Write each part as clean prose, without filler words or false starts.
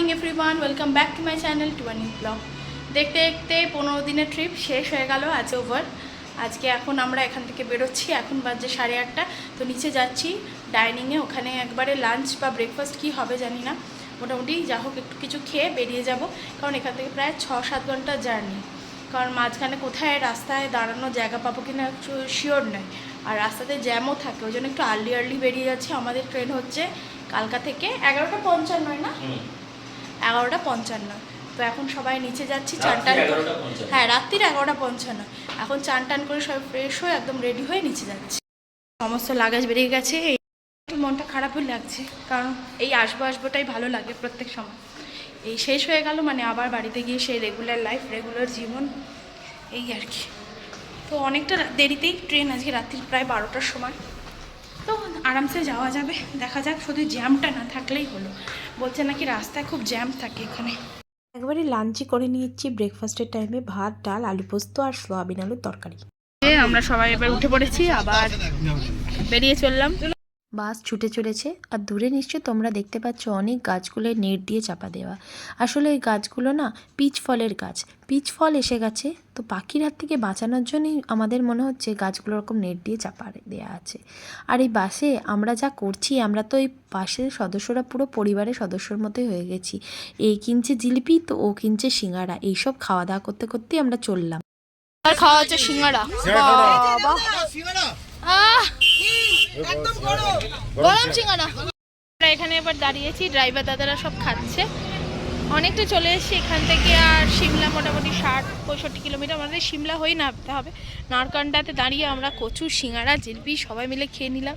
Morning everyone, welcome back to my channel to a new blog. দেখতে দেখতে 15 দিনের trip শেষ হয়ে গেল, আজ ওভার। আজকে এখন আমরা এখান থেকে বেরোচ্ছি, এখন বাজে 8:30। তো নিচে যাচ্ছি ডাইনিংয়ে, ওখানে একবারে লাঞ্চ বা ব্রেকফাস্ট কি হবে জানি না, মোটামুটি যা হোক একটু কিছু খেয়ে বেরিয়ে যাব। কারণ এখান থেকে প্রায় 6-7 ঘন্টা জার্নি, কারণ মাঝখানে কোথায় রাস্তায় দাঁড়ানোর জায়গা পাবো কিনা একটু শিওর নয়, আর রাস্তাতে জ্যামও থাকে, ওই জন্য একটু আর্লি বেরিয়ে যাচ্ছি। আমাদের ট্রেন হচ্ছে কালকা থেকে 11:55, না 11:55। তো এখন সবাই নিচে যাচ্ছি, চান টান, হ্যাঁ রাত্রির 11:55। এখন চান টান করে সবাই ফ্রেশ হয়ে একদম রেডি হয়ে নিচে যাচ্ছি। সমস্ত লাগেজ বেরিয়ে গেছে, একটু মনটা খারাপই লাগছে, কারণ এই আসবোটাই ভালো লাগে প্রত্যেক সময়। এই শেষ হয়ে গেল মানে আবার বাড়িতে গিয়ে সেই রেগুলার লাইফ, রেগুলার জীবন, এই আর কি। তো অনেকটা দেরিতেই ট্রেন, আজকে রাত্রির প্রায় 12টার সময়। তো আরামসে যাওয়া যাবে, দেখা যাক, শুধু জ্যামটা না থাকলেই হলো। বলছে নাকি রাস্তায় খুব জ্যাম থাকে এখানে। একবারে লাঞ্চই করে নিয়েছি ব্রেকফাস্টের টাইমে, ভাত, ডাল, আলু পোস্ত আর সোয়াবিন আলুর তরকারি। আমরা সবাই এবার উঠে পড়েছি, আবার বেরিয়ে চললাম। বাস ছুটে চলেছে, আর দূরে নিশ্চয়ই তোমরা দেখতে পাচ্ছ অনেক গাছগুলো নেট দিয়ে চাপা দেওয়া। আসলে এই গাছগুলো না পিচ ফলের গাছ, পিচ ফল এসে গেছে, তো পাখির হাত থেকে বাঁচানোর জন্যই আমাদের মনে হচ্ছে গাছগুলো ওরকম নেট দিয়ে চাপা দেওয়া আছে। আর এই বাসে আমরা যা করছি, আমরা তো এই বাসের সদস্যরা পুরো পরিবারের সদস্যর মতোই হয়ে গেছি। এই কিনছে জিলিপি, তো ও কিনছে সিঙ্গারা, এইসব খাওয়া দাওয়া করতে করতেই আমরা চললাম। আর খাওয়া হচ্ছে সিঙ্গারা, বাবা গরম সিঙ্গারা। আমরা এখানে এবার দাঁড়িয়েছি, ড্রাইভার দাদারা সব খাচ্ছে। অনেকটা চলে এসেছি এখান থেকে, আর সিমলা মোটামুটি 60-65 কিলোমিটার আমাদের সিমলা হয়ে নামতে হবে। নারকান্ডাতে দাঁড়িয়ে আমরা কচু, সিঙ্গারা, জিলিপি সবাই মিলে খেয়ে নিলাম।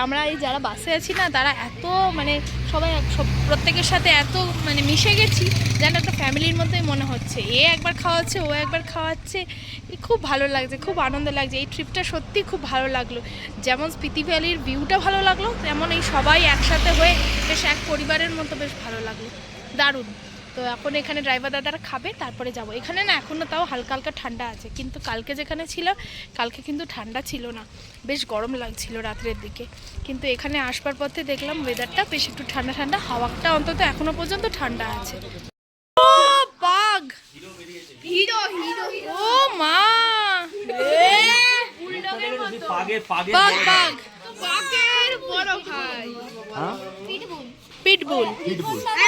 আমরা এই যারা বাসে আছি না, তারা এত মানে সবাই প্রত্যেকের সাথে এত মানে মিশে গেছি, যেন একটা ফ্যামিলির মতোই মনে হচ্ছে। এ একবার খাওয়াচ্ছে, ও একবার খাওয়াচ্ছে, খুব ভালো লাগছে, খুব আনন্দ লাগছে। এই ট্রিপটা সত্যি খুব ভালো লাগলো। যেমন স্পিতি ভ্যালির ভিউটা ভালো লাগলো, তেমন এই সবাই একসাথে হয়ে বেশ এক পরিবারের মতো বেশ ভালো লাগলো, দারুণ। তো এখন এখানে ড্রাইভার দাদারা খাবে, তারপরে যাব। এখানে না এখনও তাও হালকা হালকা ঠান্ডা আছে, কিন্তু কালকে যেখানে ছিল, কালকে কিন্তু ঠান্ডা ছিল না, বেশ গরম লাগছিল রাত্রের দিকে। কিন্তু এখানে আসবার পথে দেখলাম ওয়েদারটা বেশ একটু ঠান্ডা ঠান্ডা, হাওয়াটা অন্তত এখনো পর্যন্ত ঠান্ডা আছে। ও বাঘ, হিরো হিরো, ও মা, বাঘ বাঘ, বাঘের বড় ভাই, পিটবুল,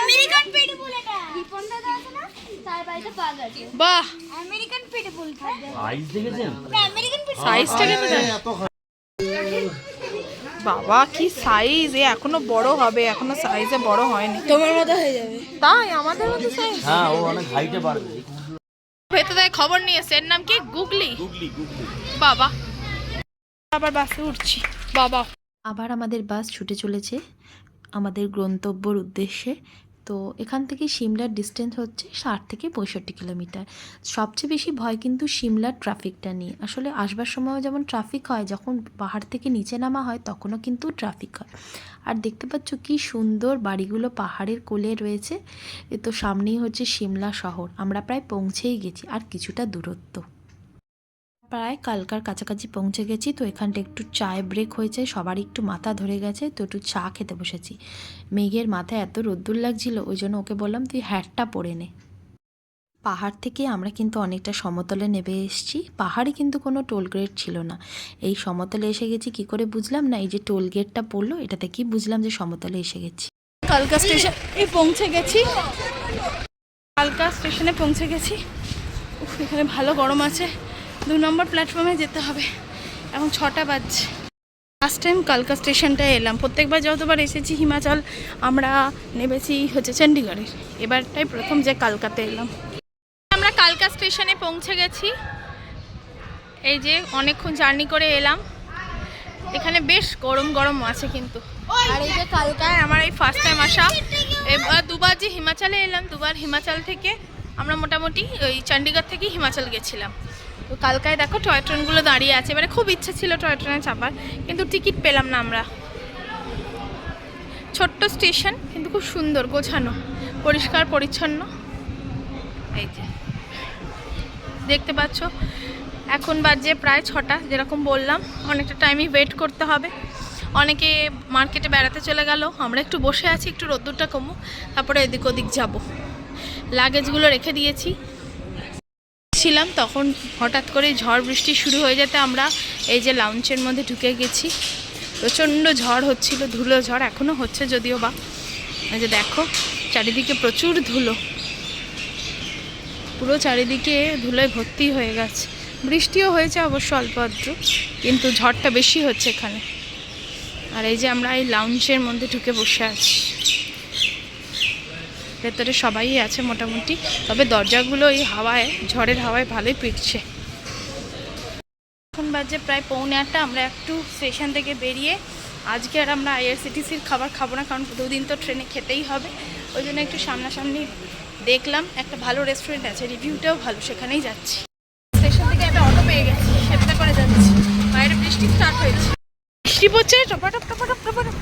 আমেরিকান পিটবুল। এটা দীপনদা আছে না, তার বাড়িতে পাগ আছে। বাহ, আমেরিকান পিটবুল থাকে। সাইজ দেখেছেন? আমেরিকান পিটবুল সাইজটা কিন্তু বাবা কি সাইজ! এ এখনো বড় হবে, এখনো সাইজে বড় হয়নি। তোমার মতো হয়ে যাবে, তাই আমাদের মতো সাইজ। হ্যাঁ, ও অনেক হাইটে পারবে। ভেতরে খবর নিয়েছে, এর নাম কি? গুগলি। বাবা, আবার বাসে উঠছি বাবা। আবার আমাদের বাস ছুটে চলেছে আমাদের গন্তব্যর উদ্দেশ্যে। তো এখান থেকে সিমলার ডিস্টেন্স হচ্ছে 60 থেকে 65 কিলোমিটার। সবচেয়ে বেশি ভয় কিন্তু সিমলার ট্রাফিকটা নিয়ে। আসলে আসবার সময়ও যেমন ট্রাফিক হয়, যখন পাহাড় থেকে নিচে নামা হয় তখনও কিন্তু ট্রাফিক হয়। আর দেখতে পাচ্ছ কি সুন্দর বাড়িগুলো পাহাড়ের কোলে রয়েছে। এ তো সামনেই হচ্ছে সিমলা শহর, আমরা প্রায় পৌঁছেই গেছি, আর কিছুটা দূরত্ব, প্রায় কালকার কাছাকাছি পৌঁছে গেছি। তো এখানটা একটু চায় ব্রেক হয়েছে, সবারই একটু মাথা ধরে গেছে, তো একটু চা খেতে বসেছি। মেঘের মাথায় এত রোদ্দুর লাগছিল, ওই জন্য ওকে বললাম তুই হ্যাটটা পরে নে। পাহাড় থেকে আমরা কিন্তু অনেকটা সমতলে নেমে এসেছি। পাহাড়ে কিন্তু কোনো টোল গেট ছিল না, এই সমতলে এসে গেছি। কি করে বুঝলাম না, এই যে টোল গেটটা পড়লো, এটা থেকেই বুঝলাম যে সমতলে এসে গেছি। কালকা স্টেশনে পৌঁছে গেছি, কালকা স্টেশনে পৌঁছে গেছি। এখানে ভালো গরম আছে, 2 নম্বর প্ল্যাটফর্মে যেতে হবে। এখন 6টা বাজছে। লাস্ট টাইম কালকা স্টেশনটায় এলাম, প্রত্যেকবার যতবার এসেছি হিমাচল আমরা নেমেছি হচ্ছে চণ্ডীগড়ের, এবারটাই প্রথম যে কালকাতে এলাম। আমরা কালকা স্টেশনে পৌঁছে গেছি, এই যে অনেকক্ষণ জার্নি করে এলাম। এখানে বেশ গরম গরম আছে কিন্তু। আর এই যে কালকায় আমার এই ফার্স্ট টাইম আসা, এবার 2বার যে হিমাচলে এলাম, 2বার হিমাচল থেকে আমরা মোটামুটি ওই চণ্ডীগড় থেকে হিমাচল গেছিলাম। তো কালকায় দেখো টয় ট্রেনগুলো দাঁড়িয়ে আছে, এবারে খুব ইচ্ছে ছিল টয় ট্রেনে চাপার, কিন্তু টিকিট পেলাম না আমরা। ছোট্ট স্টেশন কিন্তু খুব সুন্দর, গোছানো, পরিষ্কার পরিচ্ছন্ন। এই যে দেখতে পাচ্ছ, এখন বাজে প্রায় 6টা, যেরকম বললাম অনেকটা টাইমই ওয়েট করতে হবে। অনেকে মার্কেটে বেড়াতে চলে গেল, আমরা একটু বসে আছি, একটু রোদ্দুরটা কমুক, তারপরে এদিক ওদিক যাব। লাগেজগুলো রেখে দিয়েছি। ছিলাম তখন হঠাৎ করে ঝড় বৃষ্টি শুরু হয়ে যেতে আমরা এই যে লাউঞ্জের মধ্যে ঢুকে গেছি। প্রচণ্ড ঝড় হচ্ছিল, ধুলো ঝড় এখনও হচ্ছে যদিও বা। এই যে দেখো চারিদিকে প্রচুর ধুলো, পুরো চারিদিকে ধুলোয় ভর্তি হয়ে গেছে। বৃষ্টিও হয়েছে অবশ্য অল্প আদ্র, কিন্তু ঝড়টা বেশি হচ্ছে এখানে। আর এই যে আমরা এই লাউঞ্জের মধ্যে ঢুকে বসে আছি, ভেতরে সবাই আছে মোটামুটি, তবে দরজাগুলো এই হাওয়ায়, ঝড়ের হাওয়ায় ভালোই পিটছে। এখন বাজে প্রায় 8:45। আমরা একটু স্টেশন থেকে বেরিয়ে আজকে আর আমরা আইআরসিটিসির খাবার খাবো না, কারণ দুদিন তো ট্রেনে খেতেই হবে। ওই জন্য একটু সামনাসামনি দেখলাম একটা ভালো রেস্টুরেন্ট আছে, রিভিউটাও ভালো, সেখানেই যাচ্ছি। স্টেশন থেকে একটা অটো পেয়ে গেছি, সেটা করে যাচ্ছি। বাইরে বৃষ্টি স্টার্ট হয়েছে, বৃষ্টি পড়ছে টপাটপ টপাটপ টপাটপ।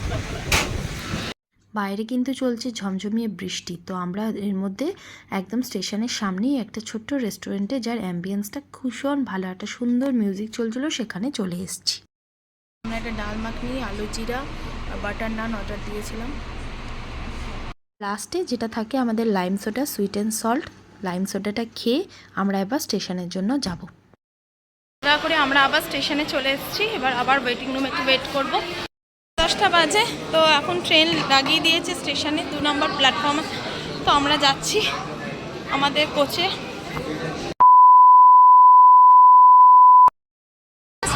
বাইরে কিন্তু চলছে ঝমঝমিয়ে বৃষ্টি। তো আমরা এর মধ্যে একদম স্টেশনের সামনেই একটা ছোট্ট রেস্টুরেন্টে, যার অ্যাম্বিয়েন্সটা ভীষণ ভালো, একটা সুন্দর মিউজিক চলছিল, সেখানে চলে এসেছি। আমরা একটা ডাল মাখনি, আলু জিরা আর বাটার নান অর্ডার দিয়েছিলাম। লাস্টে যেটা থাকে আমাদের lime soda, sweet and salt. Lime সোডাটা খেয়ে আমরা এবার স্টেশনের জন্য যাব। দয়া করে আমরা আবার স্টেশনে চলে এসেছি। এবার আবার ওয়েটিং রুমে একটু ওয়েট করবো। 10টা বাজে, তো এখন ট্রেন লাগিয়ে দিয়েছে স্টেশনে 2 নম্বর প্ল্যাটফর্মে। তো আমরা যাচ্ছি আমাদের কোচে।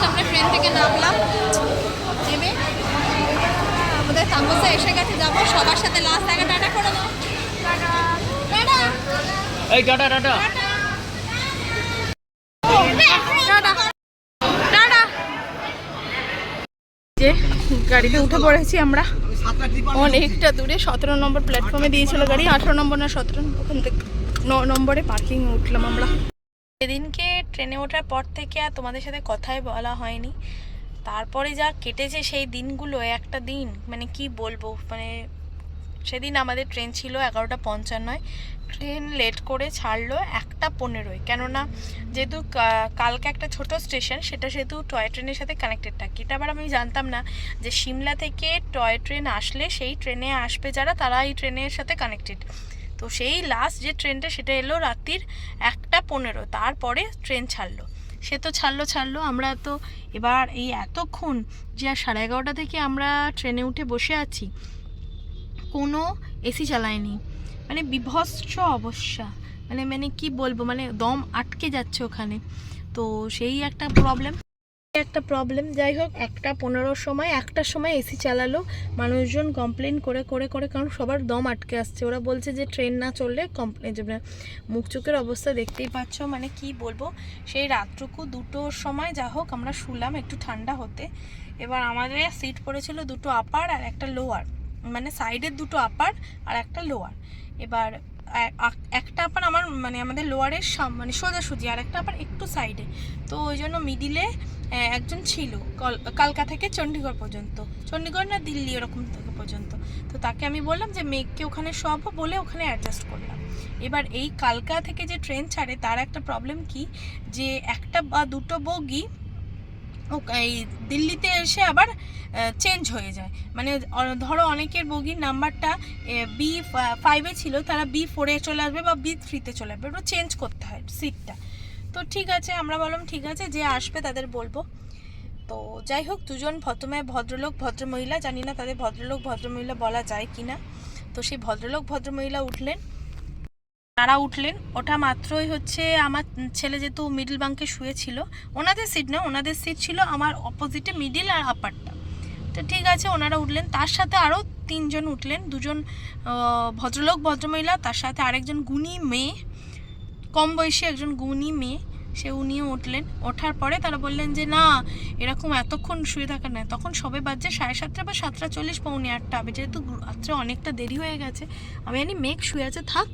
আমরা ট্রেন থেকে নামলাম, নেমে আমাদের তাম্বুসে এসে গেছে, যাবো সবার সাথে লাস্ট আগে টাটা করে দাও। টাটা টাটা, এই টাটা টাটা। যে গাড়িতে উঠে পড়েছি আমরা অনেকটা দূরে। 17 নম্বর প্ল্যাটফর্মে দিয়েছিল গাড়ি, 18 নম্বর না 17, ওখান থেকে 9 নম্বরে পার্কিংয়ে উঠলাম আমরা। সেদিনকে ট্রেনে ওঠার পর থেকে আর তোমাদের সাথে কথাই বলা হয়নি। তারপরে যা কেটেছে সেই দিনগুলো, একটা দিন মানে কি বলবো, মানে সেদিন আমাদের ট্রেন ছিল 11:55, ট্রেন লেট করে ছাড়লো 1:15। কেননা যেহেতু কালকে একটা ছোট স্টেশন, সেটা সেহেতু টয় ট্রেনের সাথে কানেক্টেড থাকে। এটা আবার আমি জানতাম না যে সিমলা থেকে টয় ট্রেন আসলে সেই ট্রেনে আসবে যারা, তারা এই ট্রেনের সাথে কানেক্টেড। তো সেই লাস্ট যে ট্রেনটা সেটা এলো রাত্রির 1:15, তারপরে ট্রেন ছাড়লো। সে তো ছাড়লো, আমরা তো এবার এই এতক্ষণ যে 11:30 থেকে আমরা ট্রেনে উঠে বসে আছি, কোনো এসি চালায়নি, মানে বিভৎস অবস্থা, মানে কি বলবো, মানে দম আটকে যাচ্ছে ওখানে। তো সেই একটা প্রবলেম। যাই হোক 1:15 সময়, 1টার সময় এসি চালালো। মানুষজন কমপ্লেন করে, কারণ সবার দম আটকে আসছে। ওরা বলছে যে ট্রেন না চললে কমপ্লেন যাবে। মুখ চোখের অবস্থা দেখতেই পাচ্ছ, মানে কি বলবো। সেই রাতটুকু 2টোর সময় যা হোক আমরা শুলাম একটু ঠান্ডা হতে। এবার আমাদের সিট পড়েছিল 2টো আপার আর একটা লোয়ার, মানে সাইডের 2টো আপার আর একটা লোয়ার। এবার একটা আপার আমাদের লোয়ারের মানে সোজাসুজি, আর একটা আপার একটু সাইডে। তো ওই জন্য মিডিলে একজন ছিল, কালকা থেকে চণ্ডীগড় পর্যন্ত, চণ্ডীগড় না দিল্লি ওরকম থেকে পর্যন্ত। তো তাকে আমি বললাম যে মেঘকে ওখানে শোয়াবো, বলে ওখানে অ্যাডজাস্ট করলাম। এবার এই কালকা থেকে যে ট্রেন ছাড়ে তার একটা প্রবলেম কি, যে 1টা বা 2টো বগি এই দিল্লিতে এসে আবার চেঞ্জ হয়ে যায়। মানে ধরো অনেকের বগির নাম্বারটা B5-এ ছিল, তারা B4-এ চলে আসবে বা B3-তে চলে আসবে, ওটা চেঞ্জ করতে হয় সিটটা। তো ঠিক আছে, আমরা বললাম ঠিক আছে, যে আসবে তাদের বলবো। তো যাই হোক, 2জন ভদ্রলোক ভদ্রমহিলা, জানি না তাদের ভদ্রলোক ভদ্রমহিলা বলা যায় কি না। তো সেই ভদ্রলোক ভদ্রমহিলা তারা উঠলেন। ওটা মাত্রই হচ্ছে আমার ছেলে যেহেতু মিডল বাঙ্কে শুয়েছিল, ওনাদের সিট না, ওনাদের সিট ছিল আমার অপোজিটে মিডিল আর আপারটা। তো ঠিক আছে, ওনারা উঠলেন, তার সাথে আরও 3জন উঠলেন, 2জন ভদ্রলোক ভদ্রমহিলা, তার সাথে আরেকজন গুণী মেয়ে, কম বয়সী একজন গুণী মেয়ে, উনিও উঠলেন। ওঠার পরে তারা বললেন যে না, এরকম এতক্ষণ শুয়ে থাকা না। তখন সবে বাজছে 7:30 বা 7:40, 7:45 হবে, যেহেতু রাত্রে অনেকটা দেরি হয়ে গেছে। আমি জানি মেঘ শুয়ে আছে, থাক,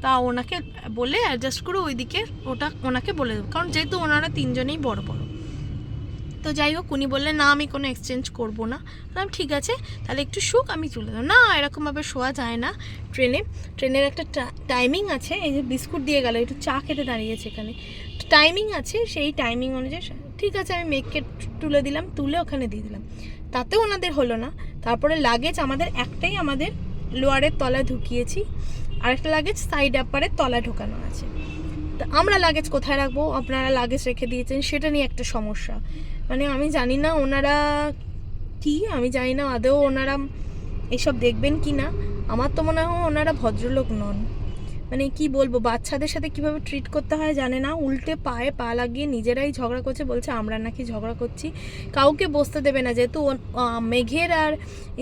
তা ওনাকে বলে অ্যাডজাস্ট করে ওইদিকে ওনাকে বলে দেবো, কারণ যেহেতু ওনারা 3জনেই বড়। তো যাই হোক, উনি বললেন না, আমি কোনো এক্সচেঞ্জ করবো না। বললাম ঠিক আছে, তাহলে একটু শুক, আমি তুলে দেবো। না, এরকমভাবে শোয়া যায় না ট্রেনের একটা টাইমিং আছে। এই যে বিস্কুট দিয়ে গেল, একটু চা খেতে দাঁড়িয়েছে এখানে, টাইমিং আছে, সেই টাইমিং অনুযায়ী ঠিক আছে। আমি মেঘকে তুলে দিলাম, তুলে ওখানে দিয়ে দিলাম। তাতেও ওনাদের হলো না। তারপরে লাগেজ আমাদের একটাই আমাদের লোয়ারের তলায় ঢুকিয়েছি, আরেকটা লাগেজ সাইড আপারের তলায় ঢোকানো আছে। তো আমরা লাগেজ কোথায় রাখবো, আপনারা লাগেজ রেখে দিয়েছেন, সেটা নিয়ে একটা সমস্যা। মানে আমি জানি না ওনারা কি, আমি জানি না আদৌ ওনারা এসব দেখবেন কি না। আমার তো মনে হয় ওনারা ভদ্রলোক নন। মানে কি বলবো, বাচ্চাদের সাথে কিভাবে ট্রিট করতে হয় জানে না, উল্টে পায়ে পা লাগিয়ে নিজেরাই ঝগড়া করছে, বলছে আমরা নাকি ঝগড়া করছি। কাউকে বসতে দেবে না, যেহেতু মেঘের আর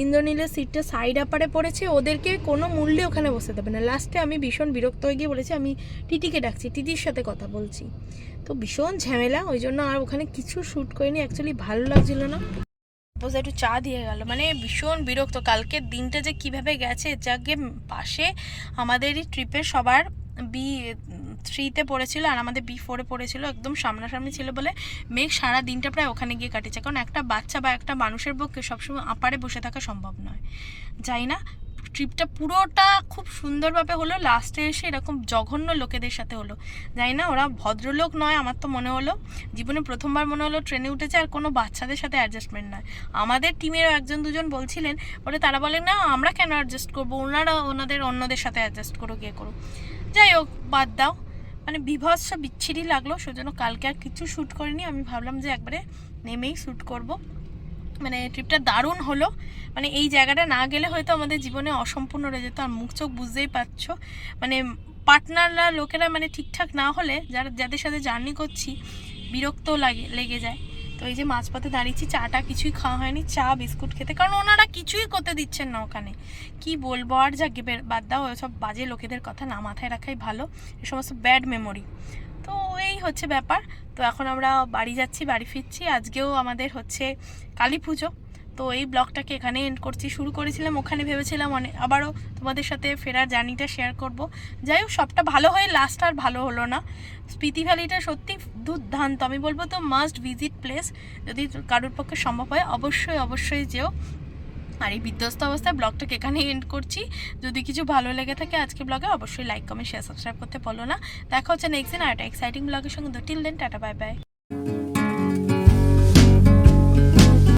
ইন্দ্রনীলের সিটটা সাইড আপারে পড়েছে, ওদেরকে কোনো মূল্যে ওখানে বসতে দেবে না। লাস্টে আমি ভীষণ বিরক্ত হয়ে গিয়ে বলেছি আমি টিটিকে ডাকছি, টিটির সাথে কথা বলছি। তো ভীষণ ঝামেলা, ওই জন্য আর ওখানে কিছু শ্যুট করিনি, অ্যাকচুয়ালি ভালো লাগছিল না। সাপোজ একটু চা দিয়ে গেল, মানে ভীষণ বিরক্ত। কালকের দিনটা যে কিভাবে গেছে, যাকে পাশে আমাদেরই ট্রিপের সবার B3-তে পড়েছিল আর আমাদের B4-এ পড়েছিল, একদম সামনাসামনি ছিল বলে মেঘ সারা দিনটা প্রায় ওখানে গিয়ে কাটিয়েছে। কারণ একটা বাচ্চা বা একটা মানুষের পক্ষে সবসময় আপারে বসে থাকা সম্ভব নয়। যাই না, ট্রিপটা পুরোটা খুব সুন্দরভাবে হলো, লাস্টে এসে এরকম জঘন্য লোকেদের সাথে হলো। জানি না ওরা ভদ্রলোক নয়, আমার তো মনে হলো জীবনে প্রথমবার মনে হলো ট্রেনে উঠেছে আর কোনো বাচ্চাদের সাথে অ্যাডজাস্টমেন্ট নয়। আমাদের টিমেরও একজন দুজন বলছিলেন, বলে তারা বলেন না আমরা কেন অ্যাডজাস্ট করবো, ওনারা ওনাদের অন্যদের সাথে অ্যাডজাস্ট করো, গিয়ে করো। যাই হোক, বাদ দাও, মানে বিভৎস বিচ্ছিরি লাগলো, সেজন্য কালকে আর কিছু শ্যুট করিনি। আমি ভাবলাম যে একবারে নেমেই শ্যুট করব। মানে ট্রিপটা দারুণ হলো, মানে এই জায়গাটা না গেলে হয়তো আমাদের জীবনে অসম্পূর্ণ রয়ে যেত। আর মুখ চোখ বুঝতেই পারছো, মানে পার্টনাররা লোকেরা মানে ঠিকঠাক না হলে যাদের সাথে জার্নি করছি বিরক্ত লেগে যায়। তো এই যে মাঝপথে দাঁড়িয়েছি, চাটা কিছুই খাওয়া হয়নি, চা বিস্কুট খেতে, কারণ ওনারা কিছুই করতে দিচ্ছেন না ওখানে। কি বলবো আর, যাকে বাদ দাও, ওইসব বাজে লোকেদের কথা না মাথায় রাখাই ভালো, এই সমস্ত ব্যাড মেমোরি। তো এই হচ্ছে ব্যাপার। তো এখন আমরা বাড়ি যাচ্ছি, বাড়ি ফিরছি। আজকেও আমাদের হচ্ছে কালী পুজো। তো এই ব্লগটাকে এখানে এন্ড করছি। শুরু করেছিলাম ওখানে, ভেবেছিলাম আবারও তোমাদের সাথে ফেরার জার্নিটা শেয়ার করব। যাই হোক, সবটা ভালো হয়ে লাস্ট আর ভালো হলো না। স্পিতি ভ্যালিটা সত্যি দুর্দান্ত, আমি বলবো তো মাস্ট ভিজিট প্লেস। যদি কারোর পক্ষে সম্ভব হয় অবশ্যই যেও। আর এই বিধ্বস্ত অবস্থায় ব্লগটাকে এখানে এন্ড করছি। যদি কিছু ভালো লেগে থাকে আজকে ব্লগে, অবশ্যই লাইক কমেন্ট শেয়ার সাবস্ক্রাইব করতে বলো না। দেখা হচ্ছে নেক্সট দিন আর একটা এক্সাইটিং ব্লগের সঙ্গে। Till then, tata, bye by.